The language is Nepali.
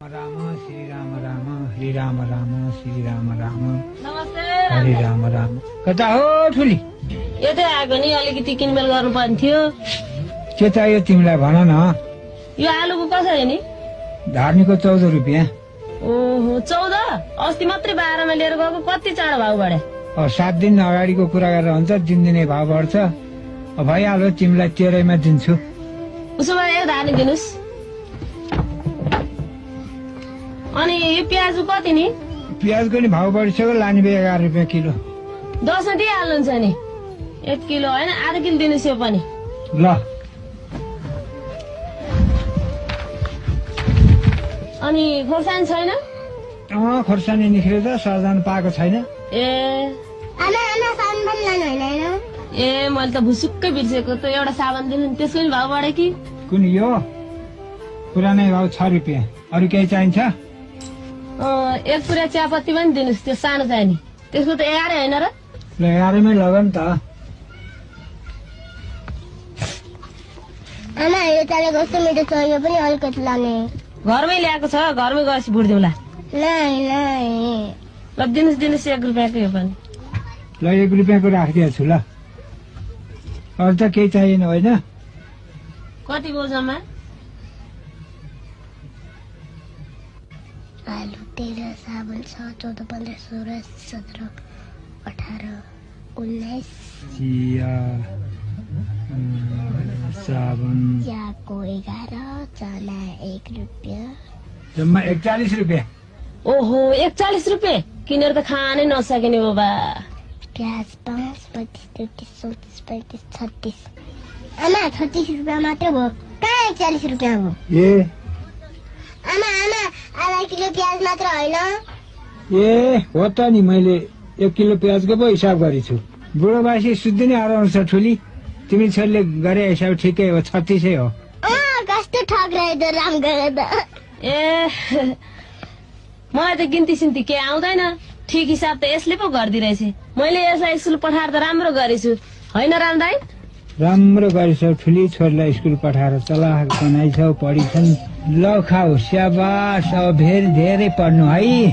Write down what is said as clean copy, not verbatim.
राम श्री राम राम हरि राम राम श्री राम राम नमस्ते हरि राम राम। कता हो ठुली? यतै आएको नि, अलिकति किनमेल गर्नुपर्ने थियो। के चाहियो तिमीलाई भन न। यो आलुको कसरी नि? धार्नीको 14 रुपियाँ। ओहो 14? अस्ति मात्रै 12 मा लिएर गएको, कति चाँडो भाउ बढे। 7 दिन अगाडिको कुरा गरेर हुन्छ, दिनदिनै भाउ बढ्छ। भइहाल्यो, तिमीलाई 13 मा दिन्छु। उसो भए एक धार्नी दिनुहोस्। अनि यो प्याजको कति नि? प्याजको नि भाउ बढिसक्यो, लाने 11 रुपियाँ किलो। 10 मा दिइहाल्नुहुन्छ नि? 1 किलो होइन, आधा किलो दिनुहोस् यो पनि। ल। अनि खोर्सानी छैन? खोर्सानी निस्केर त सजान पाएको छैन। ए मैले त भुसुक्कै बिर्सेको। त एउटा साबुन दिनु, त्यसको नि भाउ बढ्यो कि? कुन यो? पुरानै भाउ 6 रुपियाँ। अरू केही चाहिन्छ? एक पुरा चियापत्ती पनि दिनुहोस्, त्यो सानो चाहिँ नि। त्यसको त 11 होइन र? ल 11 मै लग नि त। आमा यो चाले कस्तो मिठो छ, यो पनि अलिकति लाने। घरमै ल्याएको छ, घरमै गएपछि भुट्दिउँला। ल दिनुहोस् 1 रुपियाँको यो पनि। ल 1 रुपियाँको राखिदिएको छु। ल अरू त केही चाहिएन होइन? कति भयो जम्मा? आलु, तेल, साबुन 6, 14, 15, 16, 17, 18, 19। चिया, साबुन चियाको 11, चना 1 रुपियाँ। जम्मा 41 रुपियाँ। ओहो 41 रुपियाँ किनेर त खानै नसकिने बाबा। प्याज 5, 25, 30, 34, 35, 36। आमा 36 रुपियाँ मात्रै भयो, कहाँ 41 रुपियाँ भयो? ए आमा आधा किलो प्याज मात्र होइन? ए हो त नि, मैले 1 किलो प्याजको पो हिसाब गरेछु। बुढो बासी सुत्दै नै आराउँछ ठुली। तिमी छोरीले गरे हिसाब ठिकै हो, 36 हो। कस्तो ठग रहेछ राम गरे त। ए मलाई त गिन्ती सिन्ती के आउँदैन, ठिक हिसाब त यसले पो गर्दिरहेछ। मैले यसलाई स्कुल पठाएर त राम्रो गरेछु होइन राम दाइ? राम्रो गरेछौ ठुली, छोरीलाई स्कुल पठाएर चलाक बनाइछौ, पढिछन्। ल खाऊ, स्याबास। अब धेरै पढ्नु है।